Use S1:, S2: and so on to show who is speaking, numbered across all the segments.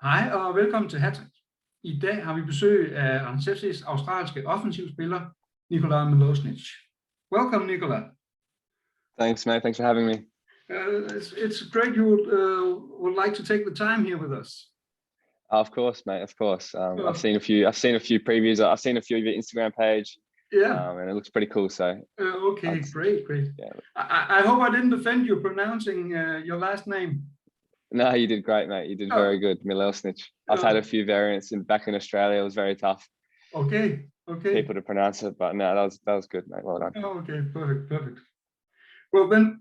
S1: Hej og velkommen til Hattrick. I dag har vi besøg af Ancestys australske offensivspiller, Nikola Milosnic. Welcome, Nikola.
S2: Thanks, mate. Thanks for having me.
S1: It's great you would like to take the time here with us.
S2: Of course, mate. Of course. I've seen a few. I've seen a few previews. I've seen a few of your Instagram page.
S1: Yeah.
S2: And it looks pretty cool. So.
S1: Okay, great.
S2: Yeah.
S1: I hope I didn't offend you pronouncing your last name.
S2: No, you did great, mate. You did very good, Milosnic. I've had a few variants back in Australia. It was very tough.
S1: Okay.
S2: People to pronounce it, but no, that was good, mate. Well done.
S1: Okay, perfect. Well, then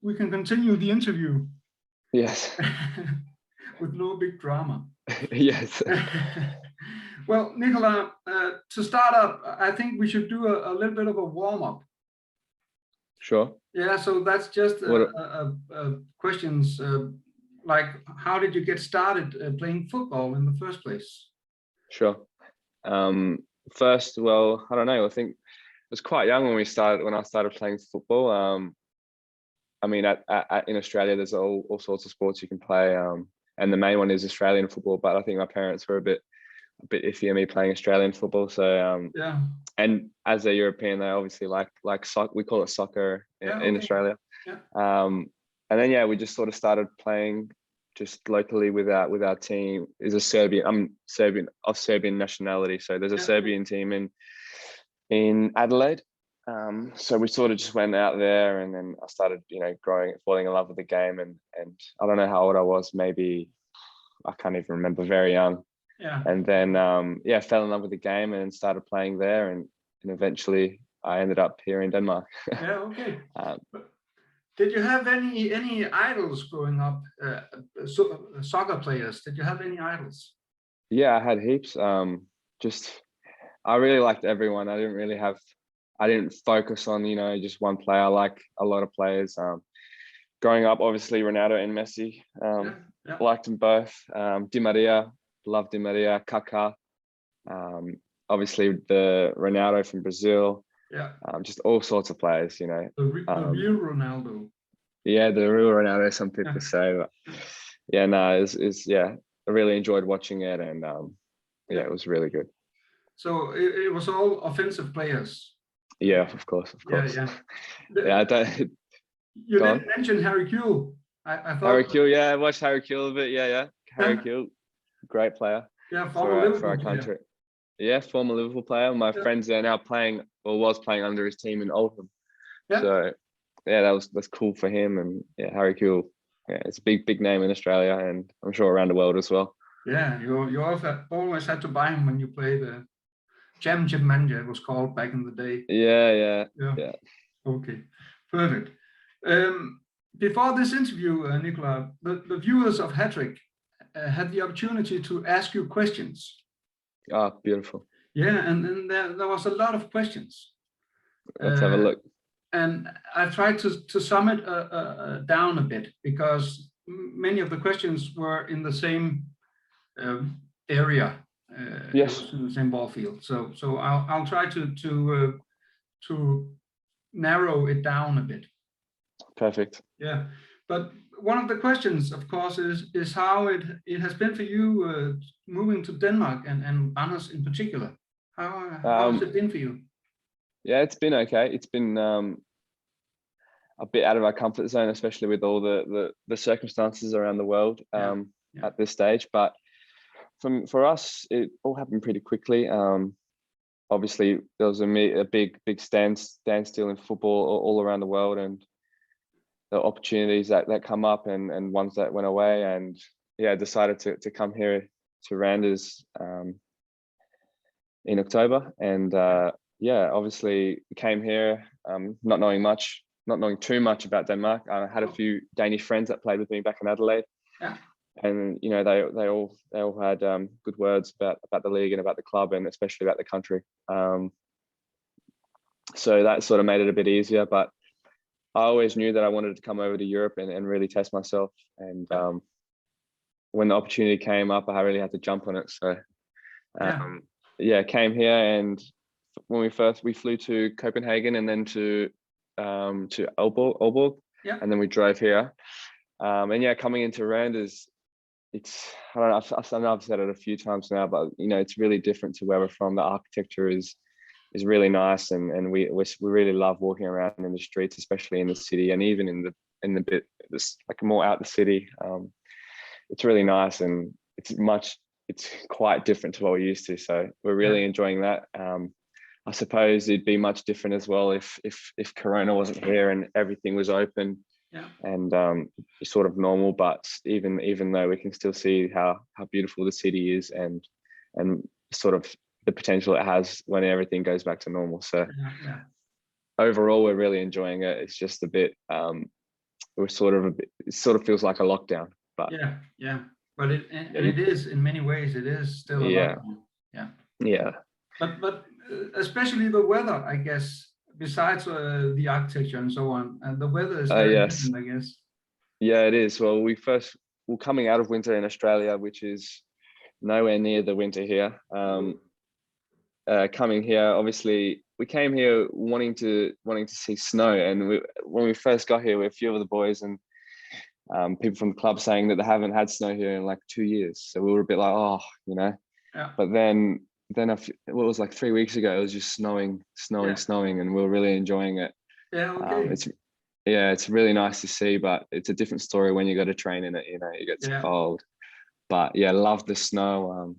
S1: we can continue the interview.
S2: Yes.
S1: With no big drama.
S2: Yes.
S1: Well, Nikola, to start up, I think we should do a little bit of a warm-up.
S2: Sure.
S1: Yeah, so that's just questions like, how did you get started playing football in the first place?
S2: Sure. First, well, I don't know. I think I was quite young when I started playing football. I mean, in Australia, there's all sorts of sports you can play, and the main one is Australian football. But I think my parents were a bit iffy on me playing Australian football. So
S1: yeah.
S2: And as a European, they obviously like soccer. We call it soccer in Australia.
S1: Yeah.
S2: And then we just sort of started playing just locally with our team. Is a Serbian. I'm Serbian nationality, so there's a Serbian team in Adelaide. So we sort of just went out there, and then I started, falling in love with the game, and I don't know how old I was, maybe I can't even remember, very young.
S1: Yeah.
S2: And then fell in love with the game and started playing there, and eventually I ended up here in Denmark.
S1: Yeah. Okay. Did you have any idols growing up? Soccer players? Did you have any idols?
S2: Yeah, I had heaps. I really liked everyone. I didn't focus on, just one player. I like a lot of players. Growing up, obviously Ronaldo and Messi. Liked them both. Di Maria, loved Di Maria. Kaká. Obviously the Ronaldo from Brazil.
S1: Yeah.
S2: Just all sorts of players, The
S1: real Ronaldo.
S2: Yeah, the real Ronaldo, some people say. But I really enjoyed watching it, and it was really good.
S1: So it was all offensive players.
S2: Yeah, of course.
S1: Yeah.
S2: I don't.
S1: You didn't mention Harry Kewell. I thought
S2: Harry Kewell. Yeah, I watched Harry Kewell a bit. Yeah. Harry Kewell, great player.
S1: Yeah,
S2: for our country. Yeah, former Liverpool player. My friends are now playing, or was playing, under his team in Oldham.
S1: Yeah.
S2: So that's cool for him. And Harry Kewell. Yeah, it's a big name in Australia, and I'm sure around the world as well.
S1: Yeah, you always had to buy him when you played the Championship Manager, it was called back in the day.
S2: Yeah.
S1: Okay, perfect. Before this interview, Nikola, the viewers of Hattrick had the opportunity to ask you questions.
S2: Ah, beautiful.
S1: Yeah, and there was a lot of questions.
S2: Let's have a look.
S1: And I tried to sum it down a bit, because many of the questions were in the same area.
S2: Yes.
S1: In the same ball field. So I'll try to narrow it down a bit.
S2: Perfect.
S1: Yeah, but one of the questions, of course, is how it has been for you moving to Denmark, and Anders in particular. How has it been for you?
S2: Yeah, it's been okay. It's been a bit out of our comfort zone, especially with all the circumstances around the world at this stage. But for us, it all happened pretty quickly. Obviously, there was a big standstill in football all around the world, and the opportunities that come up, and ones that went away. And I decided to come here to Randers in October, and obviously came here not knowing too much about Denmark. I had a few Danish friends that played with me back in Adelaide.
S1: Yeah.
S2: And they all had good words about the league and about the club, and especially about the country. So that sort of made it a bit easier. But I always knew that I wanted to come over to Europe and really test myself. And when the opportunity came up, I really had to jump on it. So came here, and when we flew to Copenhagen, and then to Aalborg, and then we drove here. And coming into Randers, I don't know, I know I've said it a few times now, but you know, it's really different to where we're from. The architecture is really nice, and we really love walking around in the streets, especially in the city, and even in the bit this like more out the city. It's really nice, and it's quite different to what we're used to. So we're really enjoying that. I suppose it'd be much different as well if Corona wasn't here and everything was open.
S1: Yeah.
S2: And sort of normal, but even though we can still see how beautiful the city is and sort of the potential it has when everything goes back to normal. So overall, we're really enjoying it. It's just a bit it sort of feels like a lockdown, but
S1: but it is in many ways, it is still a lockdown. But especially the weather, I guess, besides the architecture and so on, and the weather is very different, I guess.
S2: Yeah, it is. Well, we're coming out of winter in Australia, which is nowhere near the winter here. Coming here, obviously, we came here wanting to see snow, and when we first got here, we were a few of the boys and people from the club saying that they haven't had snow here in like 2 years. So we were a bit like, oh, you know.
S1: Yeah.
S2: But then it was like 3 weeks ago, it was just snowing, and we were really enjoying it.
S1: Yeah, okay.
S2: It's really nice to see, but it's a different story when you got to train in it. You know, it gets cold. But yeah, love the snow.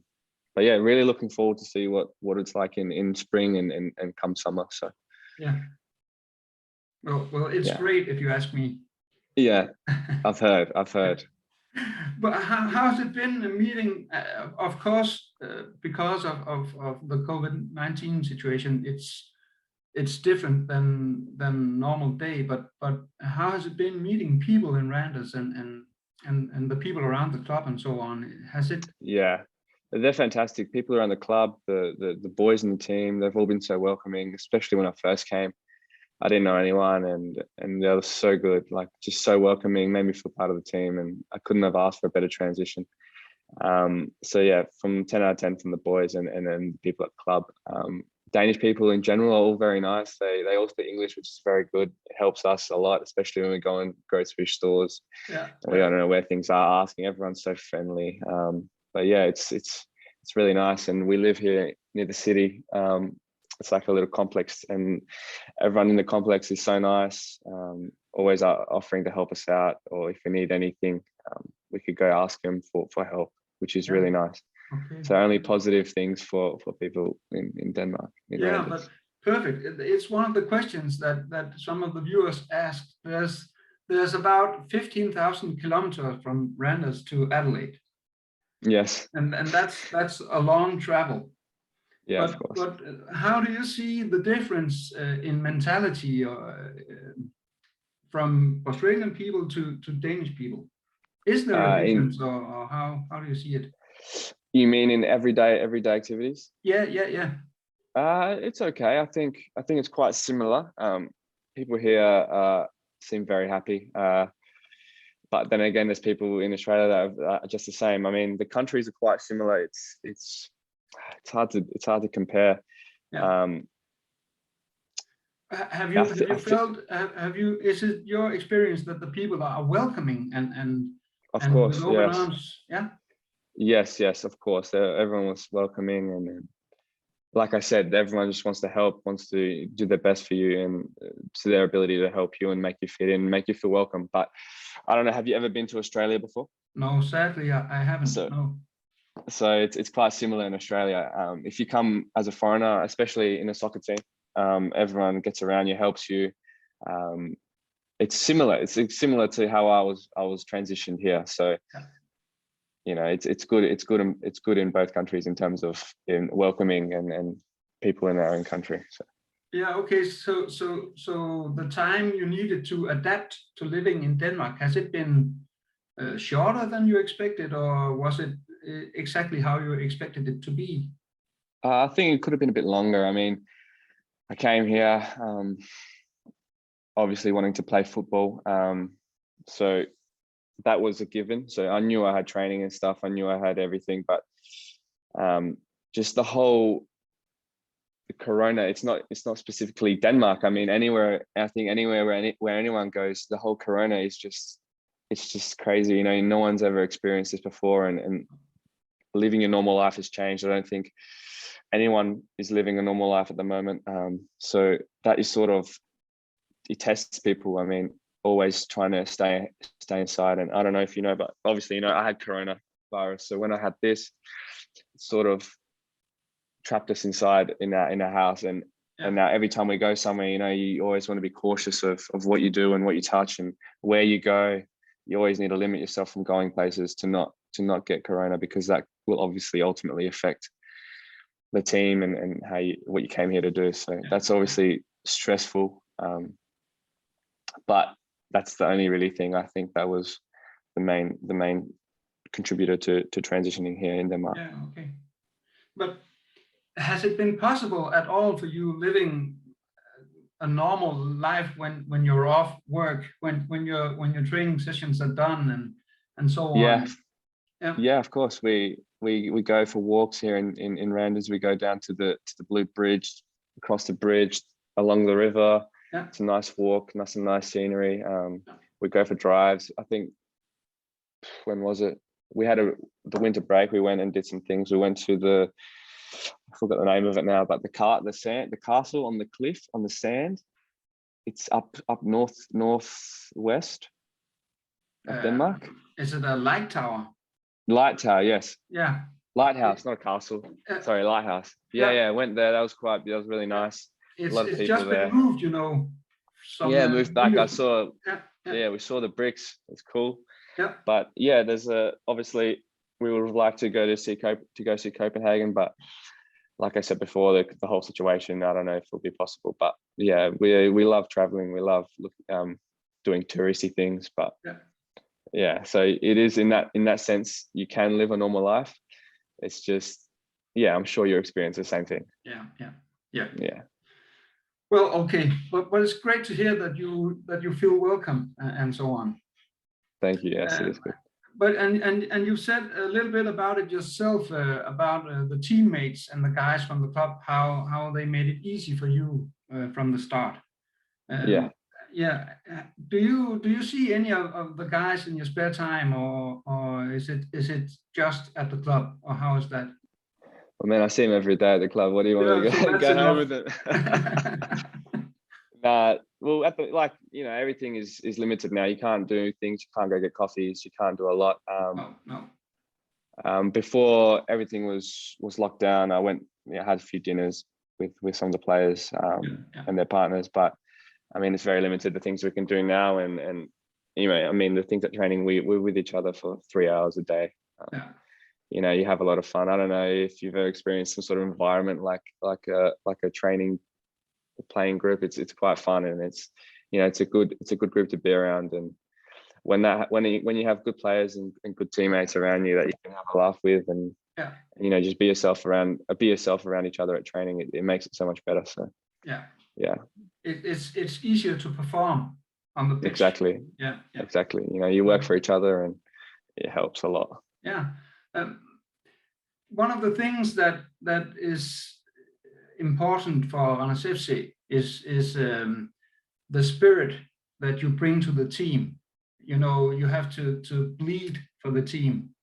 S2: But yeah, really looking forward to see what it's like in spring and come summer. So
S1: yeah. Well, it's great if you ask me.
S2: Yeah, I've heard.
S1: But how has it been meeting? Of course, because of the COVID-19 situation, it's different than normal day. But how has it been meeting people in Randers and the people around the club and so on? Has it?
S2: Yeah, they're fantastic. People around the club, the boys in the team, they've all been so welcoming. Especially when I first came, I didn't know anyone, and they were so good, like just so welcoming, made me feel part of the team, and I couldn't have asked for a better transition. So yeah, from 10 out of 10 from the boys and then the people at the club. Danish people in general are all very nice. They all speak English, which is very good. It helps us a lot, especially when we go in grocery stores.
S1: Yeah.
S2: And we don't know where things are. Asking, everyone's so friendly. But yeah, it's really nice, and we live here near the city. It's like a little complex, and everyone in the complex is so nice. Always offering to help us out, or if we need anything, we could go ask them for help, which is really nice.
S1: Okay.
S2: So only positive things for people in Denmark.
S1: But perfect. It's one of the questions that some of the viewers asked. There's about 15,000 kilometers from Randers to Adelaide.
S2: Yes.
S1: And that's a long travel.
S2: Yeah, of course.
S1: But how do you see the difference in mentality from Australian people to Danish people? Is there a difference, or how do you see it?
S2: You mean in everyday activities?
S1: Yeah.
S2: It's okay. I think it's quite similar. People here seem very happy. But then again, there's people in Australia that are just the same. I mean, the countries are quite similar. It's hard to compare.
S1: Yeah. Is it your experience that the people are welcoming and
S2: of course,
S1: with open arms? Yeah.
S2: Yes, of course. Everyone was welcoming, and like I said, everyone just wants to help, wants to do their best for you, and to their ability to help you and make you fit in, make you feel welcome. But I don't know, have you ever been to Australia before?
S1: No, sadly, I haven't.
S2: So it's quite similar in Australia. If you come as a foreigner, especially in a soccer team, everyone gets around you, helps you. It's similar. It's similar to how I was transitioned here. So you know, it's good in both countries in terms of welcoming and people in our own country. So.
S1: Yeah. Okay. So the time you needed to adapt to living in Denmark, has it been shorter than you expected, or was it exactly how you expected it to be?
S2: I think it could have been a bit longer. I mean, I came here obviously wanting to play football, so that was a given. So I knew I had training and stuff. I knew I had everything, but just the Corona, it's not specifically Denmark. I mean, anywhere, I think anywhere where anyone goes, the whole Corona is just it's just crazy. No one's ever experienced this before, and living your normal life has changed. I don't think anyone is living a normal life at the moment. So that is sort of, it tests people. I mean, always trying to stay inside. And I don't know if you know, but obviously, I had coronavirus. So when I had this, it sort of trapped us inside in our house. And now every time we go somewhere, you always want to be cautious of what you do and what you touch and where you go. You always need to limit yourself from going places to not get corona, because that will obviously ultimately affect the team and what you came here to do. So that's obviously stressful. But that's the only really thing I think that was the main contributor to transitioning here in Denmark.
S1: Yeah, okay. But has it been possible at all for you living a normal life when you're off work, when your training sessions are done and so on?
S2: Yeah, of course. We go for walks here in Randers. We go down to the Blue Bridge, across the bridge, along the river.
S1: Yeah.
S2: It's a nice walk, nice scenery. We go for drives. I think, when was it? We had the winter break. We went and did some things. We went to I forgot the name of it now, but the castle on the cliff on the sand. It's up northwest of Denmark.
S1: Is it a light tower?
S2: Light tower, yes.
S1: Yeah.
S2: Lighthouse, not a castle. Sorry, lighthouse. Yeah. Went there. That was really nice.
S1: It's,
S2: a lot of
S1: it's
S2: people
S1: just
S2: there.
S1: been moved,
S2: Yeah, moved back. I saw.
S1: Yeah.
S2: We saw the bricks. It's cool.
S1: Yeah.
S2: But yeah, there's obviously we would have liked to go see Copenhagen, but like I said before, the whole situation, I don't know if it'll be possible. But yeah, we love traveling. We love doing touristy things. But yeah, so it is in that sense, you can live a normal life. It's just, I'm sure you experience the same thing.
S1: Yeah. Well, okay, but it's great to hear that you feel welcome and so on.
S2: Thank you. Yes, it is good.
S1: But and you said a little bit about it yourself, about the teammates and the guys from the club, how they made it easy for you from the start.
S2: Yeah.
S1: Do you see any of the guys in your spare time, or is it just at the club, or how is that?
S2: Well, man, I see him every day at the club. What do you want me to go home with it? Well, everything is limited now. You can't do things. You can't go get coffees. You can't do a lot.
S1: No.
S2: Before everything was locked down, I went. Had a few dinners with some of the players and their partners. But I mean, it's very limited the things we can do now. And I mean, the things at training, we're with each other for 3 hours a day. You have a lot of fun. I don't know if you've ever experienced some sort of environment like a training playing group. It's quite fun, and it's a good group to be around. And when you have good players and good teammates around you that you can have a laugh with, and just be yourself around each other at training, it makes it so much better. So
S1: it's easier to perform on the pitch.
S2: Exactly. Exactly. You work for each other, and it helps a lot.
S1: One of the things that is important for Randers FC is the spirit that you bring to the team. You have to bleed for the team.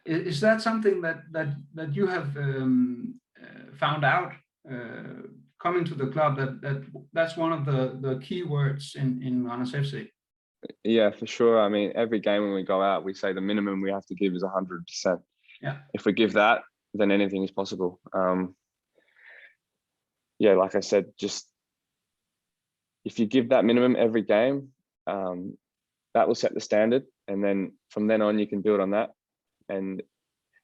S1: Is that something that you have found out coming to the club, that's one of the key words in Randers FC?
S2: Yeah, for sure. I mean, every game when we go out, we say the minimum we have to give is 100%. If we give that, then anything is possible. Like I said, just if you give that minimum every game, that will set the standard, and then from then on you can build on that. And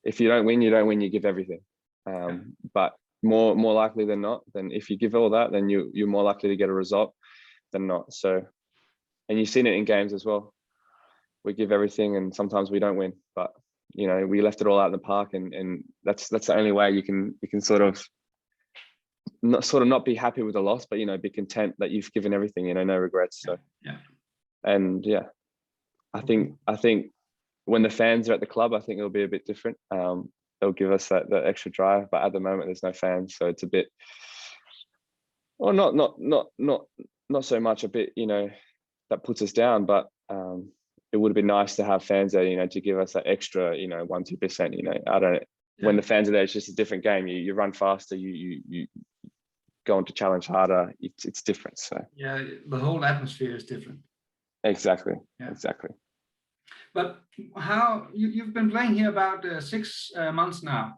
S2: if you don't win, you give everything. But more likely than not, then if you give all that, then you're more likely to get a result than not. So, and you've seen it in games as well. We give everything, and sometimes we don't win, but we left it all out in the park, and that's the only way you can sort of not be happy with the loss, but be content that you've given everything, no regrets. So and I think when the fans are at the club, I think it'll be a bit different. They'll give us that extra drive, but at the moment there's no fans, so it's a bit, or not so much a bit, that puts us down, but it would have been nice to have fans there, you know, to give us that extra, you know, 1-2%. You know, I don't. When the fans are there, it's just a different game. You run faster. You go on to challenge harder. It's different. So
S1: yeah, the whole atmosphere is different.
S2: exactly,
S1: Yeah.
S2: exactly.
S1: But how you've been playing here about 6 months now?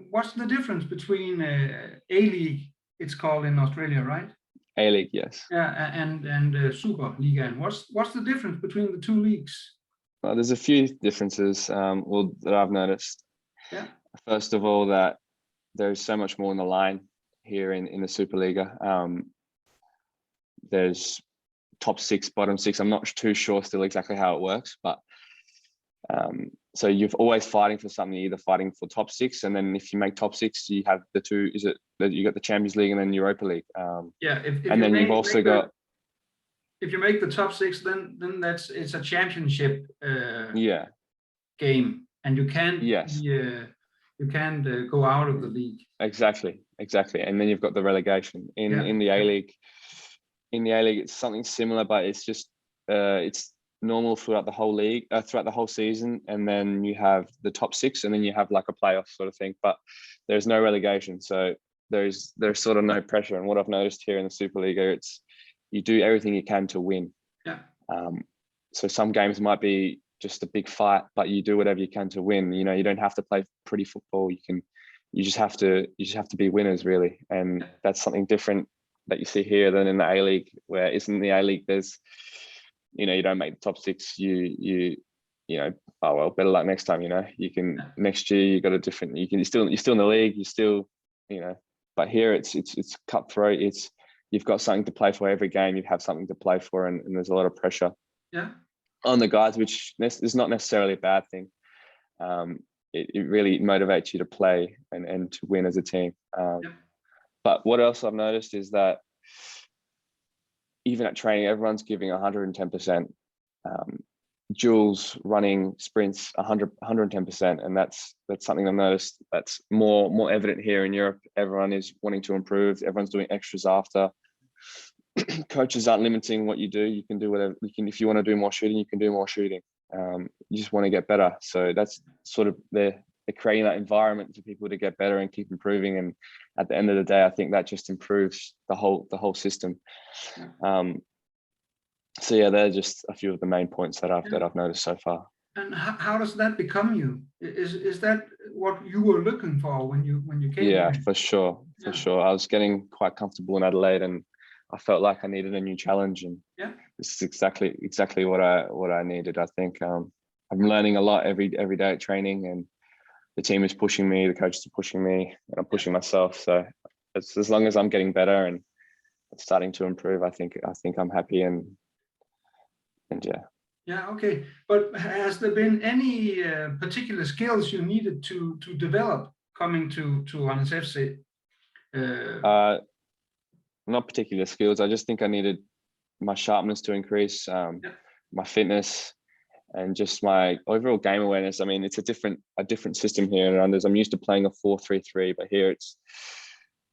S1: What's the difference between A-League, it's called in Australia, right?
S2: A-League, yes.
S1: Yeah, and Super Liga. And what's the difference between the two leagues?
S2: Well, there's a few differences that I've noticed.
S1: Yeah.
S2: First of all, that there's so much more on the line here in the Superliga. There's top 6, bottom 6. I'm not too sure still exactly how it works, but so you're always fighting for something, either fighting for top 6, and then if you make top 6, you have the two. Is it that you got the Champions League and then Europa League?
S1: Yeah,
S2: and then you've also got.
S1: If you make the top 6, then it's a championship
S2: yeah.
S1: game, and you can't.
S2: Yes.
S1: You can't go out of the league.
S2: Exactly, and then you've got the relegation in the A-League. In the A-League, it's something similar, but it's just it's normal throughout the whole league, throughout the whole season, and then you have the top 6, and then you have like a playoff sort of thing. But there's no relegation, so there's sort of no pressure. And what I've noticed here in the Superliga, it's you do everything you can to win.
S1: Yeah.
S2: So some games might be just a big fight, but you do whatever you can to win. You know, you don't have to play pretty football. You just have to be winners, really. And that's something different that you see here than in the A-League, where in the A-League there's, you know, you don't make the top 6, you know, oh well, better luck next time. You know, you can next year you got a different. You're still in the league. You still, you know, but here it's cutthroat. You've got something to play for every game. You have something to play for, and there's a lot of pressure on the guys, which is not necessarily a bad thing. It really motivates you to play and to win as a team. But what else I've noticed is that even at training, everyone's giving 110%. Jules running sprints 110%, and that's something I've noticed that's more evident here in Europe. Everyone is wanting to improve. Everyone's doing extras after. Coaches aren't limiting what you do. You can do whatever you can. If you want to do more shooting, you can do more shooting. You just want to get better. So that's sort of they're creating that environment for people to get better and keep improving. And at the end of the day, I think that just improves the whole system. So yeah, they're just a few of the main points that I've noticed so far.
S1: And how does that become you? Is that what you were looking for when you came?
S2: Yeah,
S1: here?
S2: for sure. I was getting quite comfortable in Adelaide, and I felt like I needed a new challenge, and this is exactly what I needed. I think I'm learning a lot every day at training, and the team is pushing me, the coaches are pushing me, and I'm pushing myself. So as long as I'm getting better and starting to improve, I think I'm happy and yeah. Yeah.
S1: Okay. But has there been any particular skills you needed to develop coming to Randers FC?
S2: Not particular skills. I just think I needed my sharpness to increase, my fitness, and just my overall game awareness. I mean, it's a different system here in Randers. I'm used to playing a 4-3-3, but here it's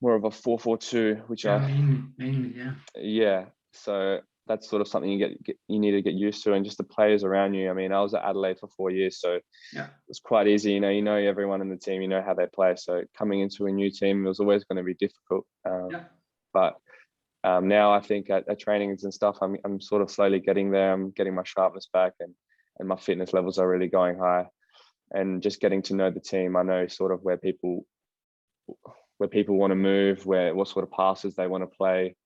S2: more of a 4-4-2, which
S1: mainly.
S2: Yeah. So that's sort of something you need to get used to, and just the players around you. I mean, I was at Adelaide for 4 years, so it's quite easy. You know everyone in the team, you know how they play. So coming into a new team, it was always going to be difficult. But now I think at trainings and stuff, I'm sort of slowly getting there. I'm getting my sharpness back, and my fitness levels are really going high, and just getting to know the team. I know sort of where people want to move, what sort of passes they want to play,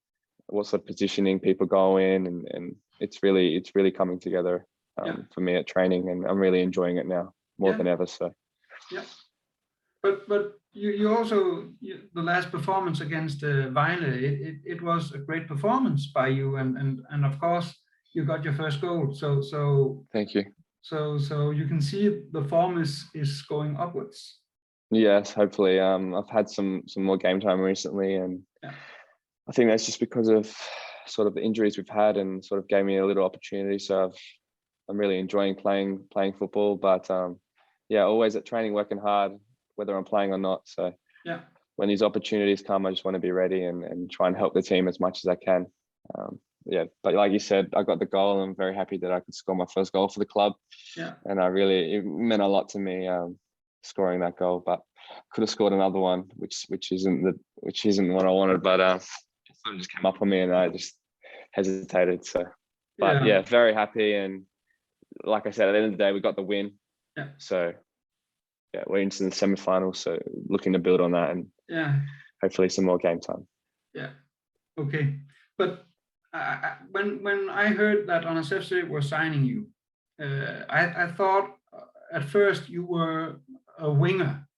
S2: what sort of positioning people go in, and it's really coming together for me at training, and I'm really enjoying it now more than ever. So
S1: but you also the last performance against Vejle, it was a great performance by you, and of course you got your first goal. So
S2: thank you.
S1: So you can see the form is going upwards.
S2: Yes, hopefully. I've had some more game time recently, and I think that's just because of sort of the injuries we've had, and sort of gave me a little opportunity. So I'm really enjoying playing football, but always at training, working hard, whether I'm playing or not. So when these opportunities come, I just want to be ready and try and help the team as much as I can. yeah, but like you said, I got the goal, and I'm very happy that I could score my first goal for the club.
S1: Yeah.
S2: And it meant a lot to me, scoring that goal. But could have scored another one, which isn't what I wanted. But something just came up on me, and I just hesitated. So, but yeah, very happy. And like I said, at the end of the day, we got the win.
S1: Yeah.
S2: So yeah, we're into the semi-finals. So looking to build on that, and hopefully some more game time.
S1: Yeah. Okay. But when I heard that Randers FC was signing you, I thought at first you were a winger.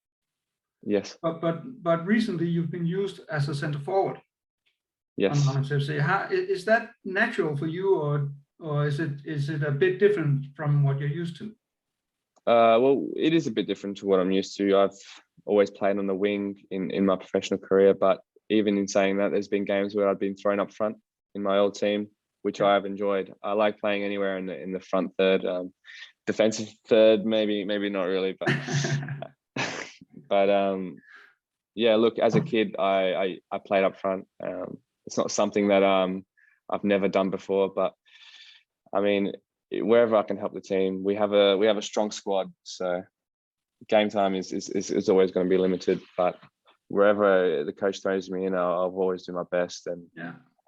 S2: Yes.
S1: But recently you've been used as a center forward.
S2: Yes.
S1: On Randers FC. How is that natural for you, or is it a bit different from what you're used to?
S2: Well, it is a bit different to what I'm used to. I've always played on the wing in my professional career, but even in saying that, there's been games where I've been thrown up front in my old team, which I have enjoyed. I like playing anywhere in the front third, defensive third, maybe not really, but but yeah. Look, as a kid, I played up front. It's not something that I've never done before, but I mean, wherever I can help the team, we have a strong squad, so game time is always going to be limited, but wherever the coach throws me in, I'll always do my best. And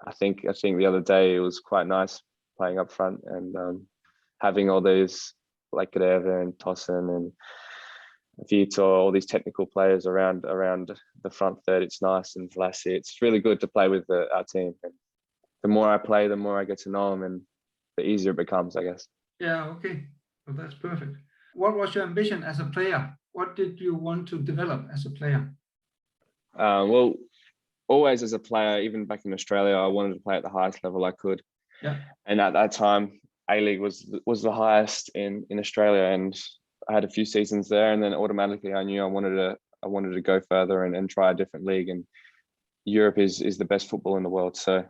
S2: I think the other day it was quite nice playing up front and having all these like Greve and Tossen and Vitor, all these technical players around the front third. It's nice, and Lassie, it's really good to play with our team. And the more I play, the more I get to know them, and the easier it becomes, I guess.
S1: Yeah, okay. Well, that's perfect. What was your ambition as a player? What did you want to develop as a player?
S2: Well, always as a player, even back in Australia, I wanted to play at the highest level I could.
S1: Yeah.
S2: And at that time, A-League was the highest in Australia, and I had a few seasons there, and then automatically I knew I wanted to go further and try a different league. And Europe is the best football in the world. So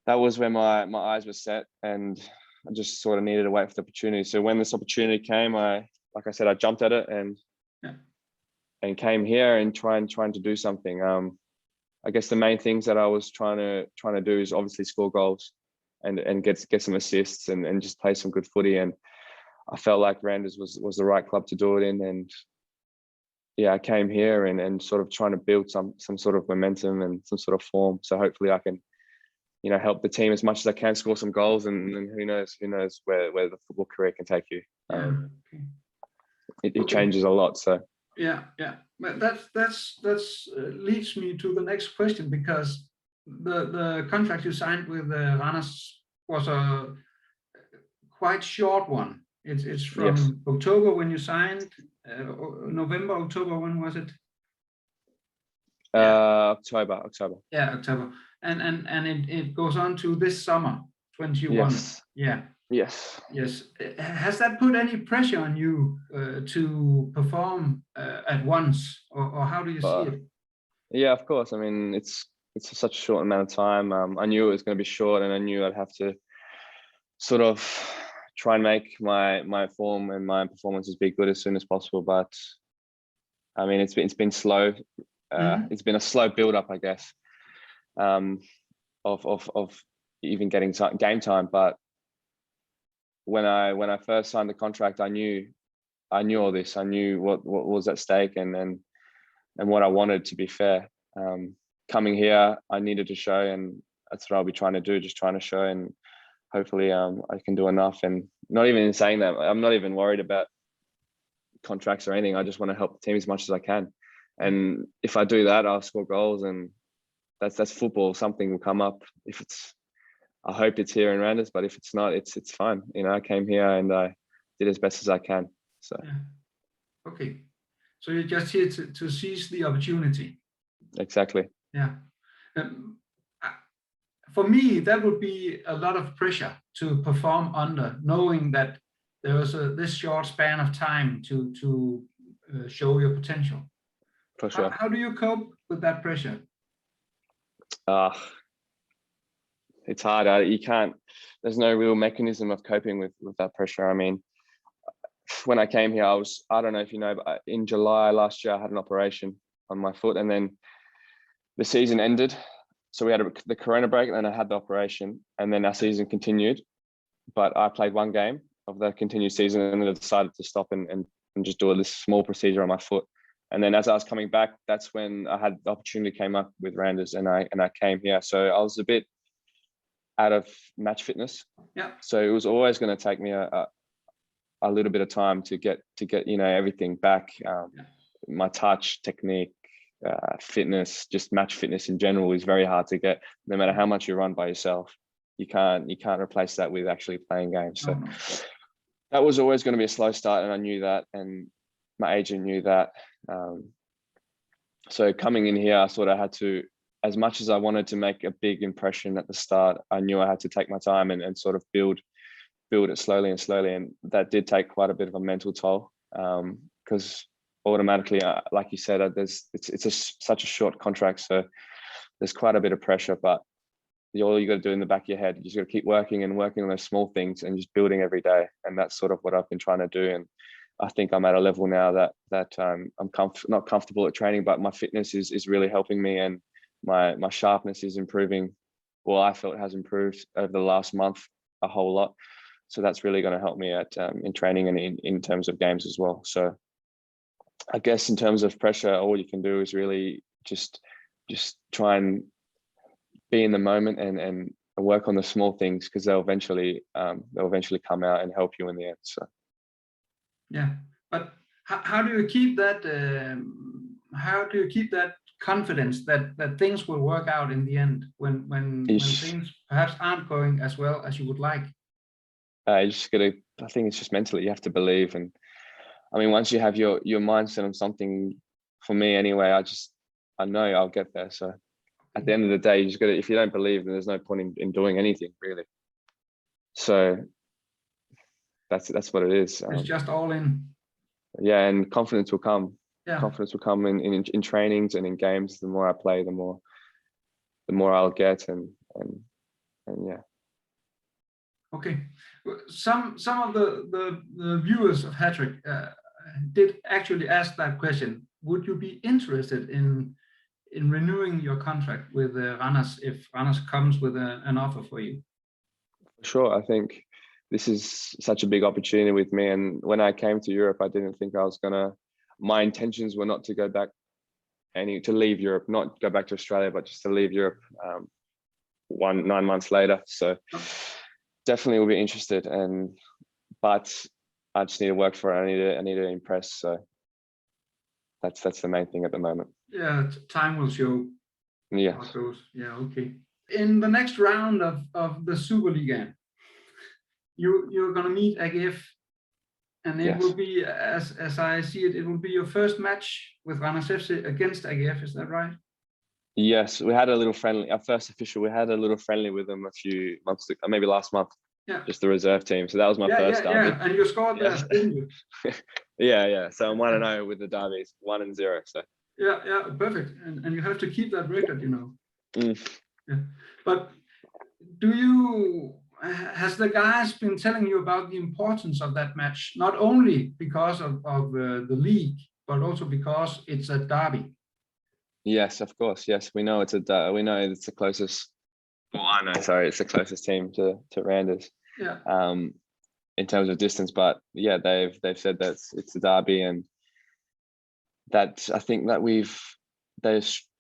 S2: that was where my eyes were set, and I just sort of needed to wait for the opportunity. So when this opportunity came, like I said, I jumped at it and came here and trying to do something. I guess the main things that I was trying to do is obviously score goals and get some assists and just play some good footy. And I felt like Randers was the right club to do it in. And yeah, I came here and sort of trying to build some sort of momentum and some sort of form. So hopefully I can, help the team as much as I can, score some goals, and who knows where the football career can take you. It changes a lot. So
S1: yeah, but that's leads me to the next question, because the contract you signed with Randers was a quite short one. It's from October when you signed, November, October. When was it?
S2: October.
S1: Yeah, October. And it goes on to this summer, 21.
S2: Yes.
S1: Yeah.
S2: Yes.
S1: Has that put any pressure on you to perform at once, or how do you see it?
S2: Yeah, of course. I mean, it's such a short amount of time. I knew it was going to be short, and I knew I'd have to sort of try and make my form and my performances be good as soon as possible. But I mean, it's been slow. It's been a slow build up, I guess, of even getting game time. But when I first signed the contract, I knew all this. I knew what was at stake and what I wanted, to be fair. Coming here, I needed to show, and that's what I'll be trying to do, just trying to show, and hopefully I can do enough. And not even in saying that, I'm not even worried about contracts or anything. I just want to help the team as much as I can. And if I do that, I'll score goals, and that's football. Something will come up. I hope it's here in Randers, but if it's not, it's fine. I came here and I did as best as I can. So
S1: okay, so you're just here to seize the opportunity.
S2: Exactly.
S1: Yeah. For me, that would be a lot of pressure to perform under, knowing that there was this short span of time to show your potential.
S2: For sure.
S1: How do you cope with that pressure?
S2: It's hard. You can't. There's no real mechanism of coping with that pressure. I mean, when I came here, I don't know if you know, but in July last year, I had an operation on my foot, and then the season ended. so we had the Corona break, and then I had the operation, and then our season continued. But I played one game of the continued season, and then I decided to stop and just do this small procedure on my foot. And then as I was coming back, that's when I had the opportunity came up with Randers, and I came here. So I was a bit out of match fitness.
S1: Yeah.
S2: So it was always going to take me a little bit of time to get everything back. My touch, technique, fitness, just match fitness in general is very hard to get. No matter how much you run by yourself, you can't replace that with actually playing games. So that was always going to be a slow start, and I knew that, and my agent knew that. So coming in here, I sort of had to, as much as I wanted to make a big impression at the start, I knew I had to take my time and sort of build it slowly, and that did take quite a bit of a mental toll, because automatically, like you said, it's such a short contract, so there's quite a bit of pressure. But all you got to do in the back of your head, you just got to keep working on those small things and just building every day, and that's sort of what I've been trying to do. And I think I'm at a level now that I'm not comfortable at training, but my fitness is really helping me, and my sharpness is improving. Well, I felt it has improved over the last month a whole lot. So that's really going to help me in training and in terms of games as well. So I guess in terms of pressure, all you can do is really just try and be in the moment and work on the small things, because they'll eventually come out and help you in the end. So
S1: yeah, but how do you keep that? How do you keep that confidence that things will work out in the end when things perhaps aren't going as well as you would like?
S2: You just gotta. I think it's just mentally. You have to believe, and I mean, once you have your mindset on something, for me anyway, I know I'll get there. So at the end of the day, you just gotta. If you don't believe, then there's no point in doing anything really. So that's what it is.
S1: It's just all in.
S2: Yeah, and confidence will come.
S1: Yeah.
S2: Confidence will come in trainings and in games. The more I play, the more I'll get, and yeah.
S1: Okay, some of the viewers of Hat-Trick did actually ask that question. Would you be interested in renewing your contract with Randers if Randers comes with an offer for you?
S2: Sure, I think this is such a big opportunity with me. And when I came to Europe, I didn't think I was gonna. My intentions were not to go back, to leave Europe, not go back to Australia, but just to leave Europe 9 months later. So. Definitely will be interested, but I just need to work for it. I need to impress. So that's the main thing at the moment.
S1: Yeah, time will show.
S2: Yeah.
S1: How it goes. Yeah. Okay. In the next round of the Superliga, you're gonna meet AGF, and it will be, as I see it, it will be your first match with Randers FC against AGF. Is that right?
S2: Yes, we had a little friendly. Our first official, we had a little friendly with them a few months ago, maybe last month.
S1: Yeah.
S2: Just the reserve team. So that was my first derby.
S1: Yeah, and you scored there, didn't you?
S2: Yeah. So I'm 1-0 with the derbies, 1-0. So.
S1: Yeah, perfect. And you have to keep that record, you know. Yeah. But has the guys been telling you about the importance of that match, not only because of the league, but also because it's a derby?
S2: Yes, of course. Yes, we know it's the closest. Well, I know. Sorry, it's the closest team to Randers.
S1: Yeah.
S2: In terms of distance, but yeah, they've said that it's a derby, and that I think that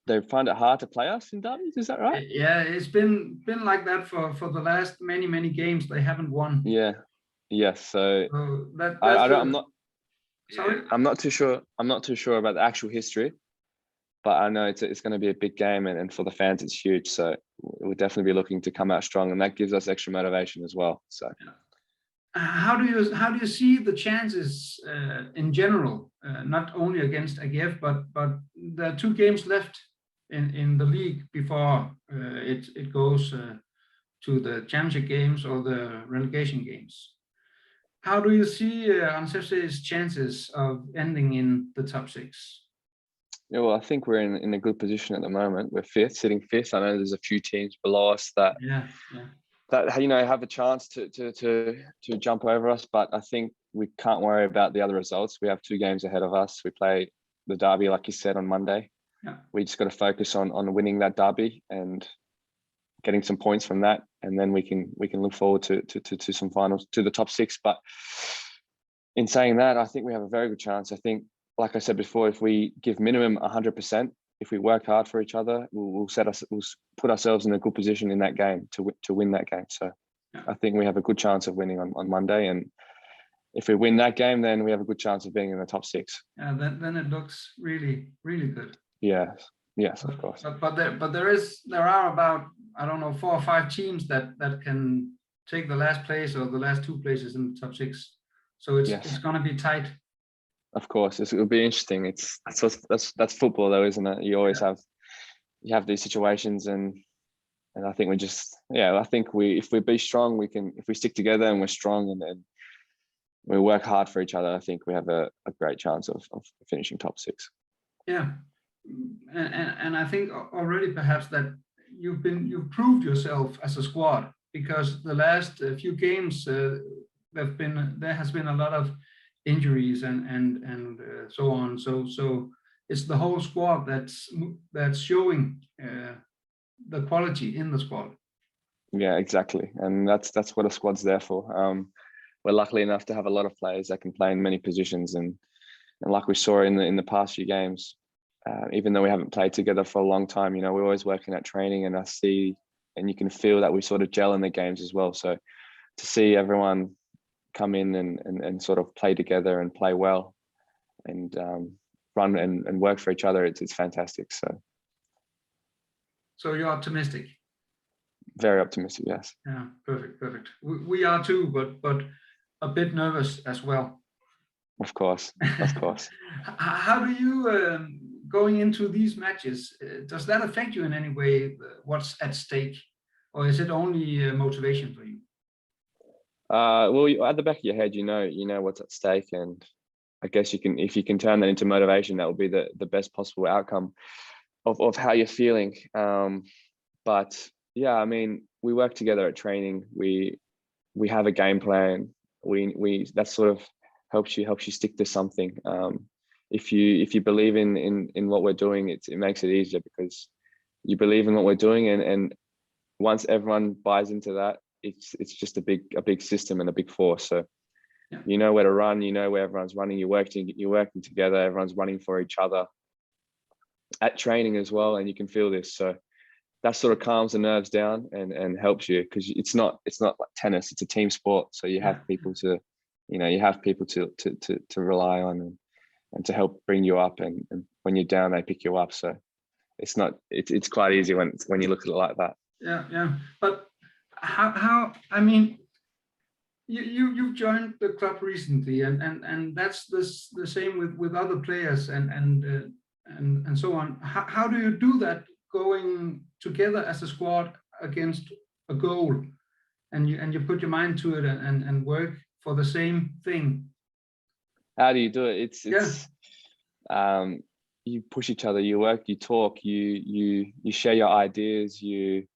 S2: they find it hard to play us in derbies. Is that right?
S1: Yeah, it's been like that for the last many games. They haven't won.
S2: Yeah. Yes. So
S1: I'm
S2: not.
S1: Sorry?
S2: I'm not too sure. I'm not too sure about the actual history, but I know it's going to be a big game, and for the fans, it's huge. So we'll definitely be looking to come out strong, and that gives us extra motivation as well. So,
S1: how do you see the chances in general, not only against AGF, but there are 2 games left in the league before it goes to the championship games or the relegation games? How do you see Randers FC's chances of ending in the top 6?
S2: Yeah, well, I think we're in a good position at the moment. We're sitting fifth. I know there's a few teams below us that have a chance to jump over us, but I think we can't worry about the other results. We have 2 games ahead of us. We play the derby, like you said, on Monday. Yeah. We just got to focus on winning that derby, and getting some points from that, and then we can look forward to some finals, to the top 6. But in saying that, I think we have a very good chance. I think, like I said before, if we give minimum 100%, if we work hard for each other, we'll put ourselves in a good position in that game to win that game. So I think we have a good chance of winning on Monday, and if we win that game, then we have a good chance of being in the top 6.
S1: Then it looks really, really good.
S2: Yes, of course.
S1: But there are about, I don't know, 4 or 5 teams that can take the last place or the last 2 places in the top 6. So it's going to be tight.
S2: Of course, it'll be interesting. That's football, though, isn't it? You always have these situations, and I think I think if we be strong, if we stick together and we're strong and we work hard for each other, I think we have a great chance of finishing top 6.
S1: Yeah, and I think already perhaps that you've proved yourself as a squad, because the last few games there has been a lot of injuries and so on. So it's the whole squad that's showing the quality in the squad.
S2: Yeah, exactly, and that's what a squad's there for. We're lucky enough to have a lot of players that can play in many positions, and like we saw in the past few games, even though we haven't played together for a long time, we're always working at training, and you can feel that we sort of gel in the games as well. So to see everyone come in and sort of play together and play well and run and work for each other, it's fantastic. So
S1: you're optimistic?
S2: Very optimistic, yes.
S1: Yeah, perfect. We are too, but a bit nervous as well.
S2: Of course.
S1: How do you, going into these matches, does that affect you in any way, what's at stake, or is it only motivation for you?
S2: Well, at the back of your head, you know what's at stake, and I guess if you can turn that into motivation, that will be the best possible outcome of how you're feeling. But yeah, I mean, we work together at training. We have a game plan. That sort of helps you stick to something. If you believe in what we're doing, it makes it easier, because you believe in what we're doing, and once everyone buys into that, it's just a big system and a big force. So you know where to run, you know where everyone's running, you're working together, everyone's running for each other at training as well, and you can feel this. So that sort of calms the nerves down and helps you, because it's not like tennis, it's a team sport. So you have people to rely on and to help bring you up, and when you're down, they pick you up. So it's quite easy when you look at it like that.
S1: Yeah. But how I mean, you've joined the club recently, and that's the same with other players and so on. How do you do that, going together as a squad against a goal, and you put your mind to it and work for the same thing?
S2: How do you do it? You push each other, you work, you talk, you share your ideas, you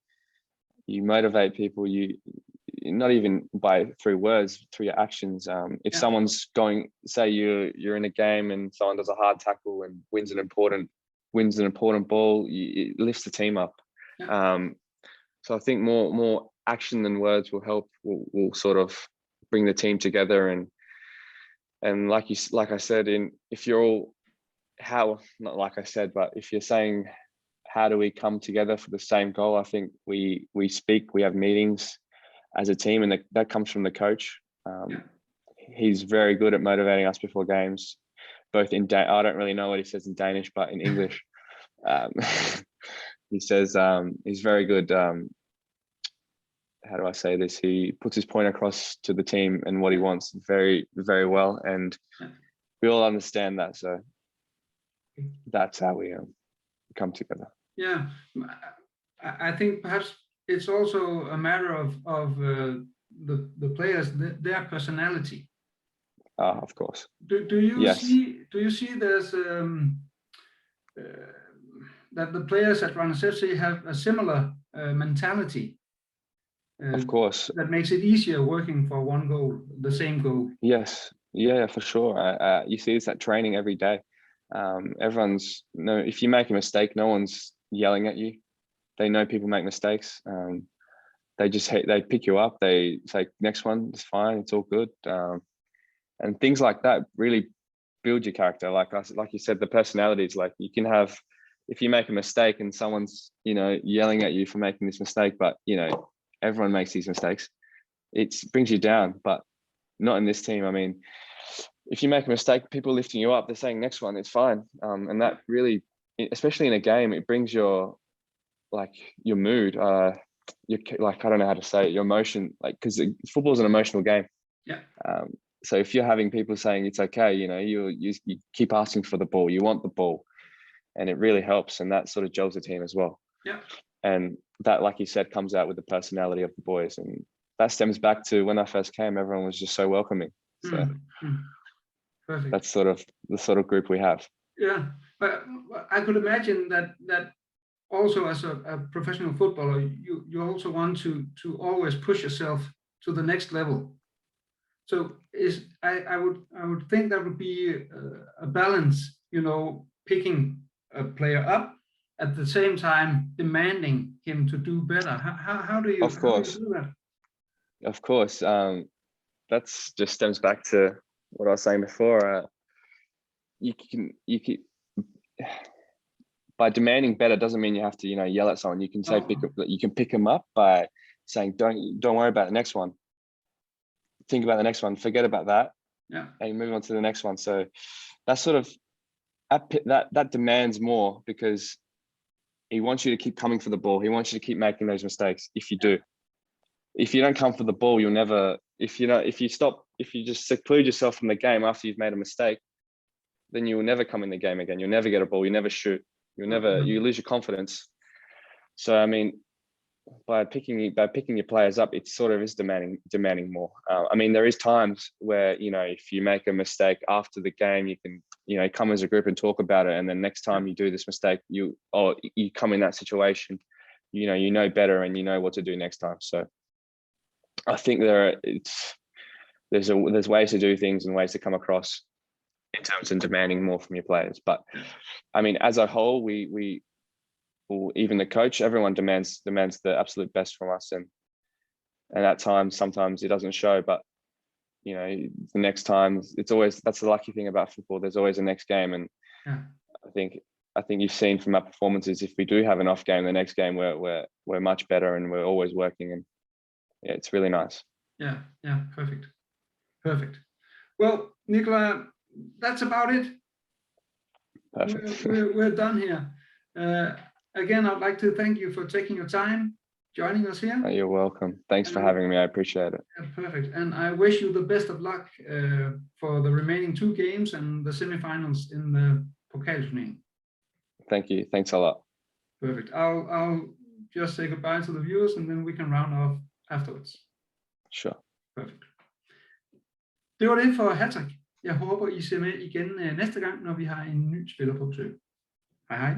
S2: motivate people, you not even through words, through your actions. If someone's say you're in a game and someone does a hard tackle and wins an important ball, it lifts the team up. So I think more action than words will help, will sort of bring the team together, and like I said, if you're all not like I said, but if you're saying how do we come together for the same goal, I think we speak, we have meetings as a team, and that comes from the coach. He's very good at motivating us before games, both I don't really know what he says in Danish, but in English, he says he's very good. How do I say this? He puts his point across to the team and what he wants very, very well, and we all understand that. So that's how we come together.
S1: Yeah, I think perhaps it's also a matter of the players, their personality.
S2: Of course.
S1: Do you see there's that the players at Randers FC have a similar mentality?
S2: Of course.
S1: That makes it easier working for one goal, the same goal.
S2: Yes, yeah, for sure. You see this at training every day. If you make a mistake, no one's yelling at you. they know people make mistakes. They just they pick you up. They say next one, it's fine, it's all good, and things like that really build your character. Like you said, the personalities. Like you can have, if you make a mistake and someone's yelling at you for making this mistake, but everyone makes these mistakes. It brings you down, but not in this team. I mean, if you make a mistake, people lifting you up, they're saying next one, it's fine. And that really, especially in a game, it brings your mood, your, like, I don't know how to say it, your emotion, like, because football is an emotional game.
S1: Yeah.
S2: So if you're having people saying it's okay, you keep asking for the ball, you want the ball, and it really helps, and that sort of gels the team as well.
S1: Yeah.
S2: And that, like you said, comes out with the personality of the boys, and that stems back to when I first came. Everyone was just so welcoming. So
S1: perfect.
S2: That's sort of the sort of group we have.
S1: Yeah, but I could imagine that also as a professional footballer, you also want to always push yourself to the next level. So I would think that would be a balance, picking a player up at the same time demanding him to do better. How do you
S2: Of course.
S1: do that?
S2: Of course. That's just stems back to what I was saying before. You can by demanding better doesn't mean you have to yell at someone. You can say you can pick them up by saying don't worry about the next one. Think about the next one. Forget about that.
S1: Yeah.
S2: And move on to the next one. So that's sort of that demands more, because he wants you to keep coming for the ball. He wants you to keep making those mistakes. If you don't come for the ball, you'll never. If you just seclude yourself from the game after you've made a mistake, then you will never come in the game again. You'll never get a ball. You never shoot. You lose your confidence. So I mean, by picking your players up, it sort of is demanding more. I mean, there is times where if you make a mistake after the game, you can come as a group and talk about it, and then next time you do this mistake, you come in that situation, you know better, and you know what to do next time. So I think there's ways to do things and ways to come across in terms of demanding more from your players. But I mean, as a whole, we even the coach, everyone demands the absolute best from us, and at times, sometimes it doesn't show, but the next time, it's always, that's the lucky thing about football. There's always a next game, and I think you've seen from our performances, if we do have an off game, the next game we're much better, and we're always working, and yeah, it's really nice.
S1: Yeah, perfect. Well, Nicola, that's about it.
S2: Perfect.
S1: We're done here. Again, I'd like to thank you for taking your time, joining us here.
S2: Oh, you're welcome. Thanks for having me. I appreciate it.
S1: Perfect. And I wish you the best of luck for the remaining 2 games and the semifinals in the Pokalturnering.
S2: Thank you. Thanks a lot.
S1: Perfect. I'll just say goodbye to the viewers, and then we can round off afterwards.
S2: Sure.
S1: Perfekt. Det var det for Hattrick. Jeg håber, I ser med igen næste gang, når vi har en ny spiller på besøg. Hej hej.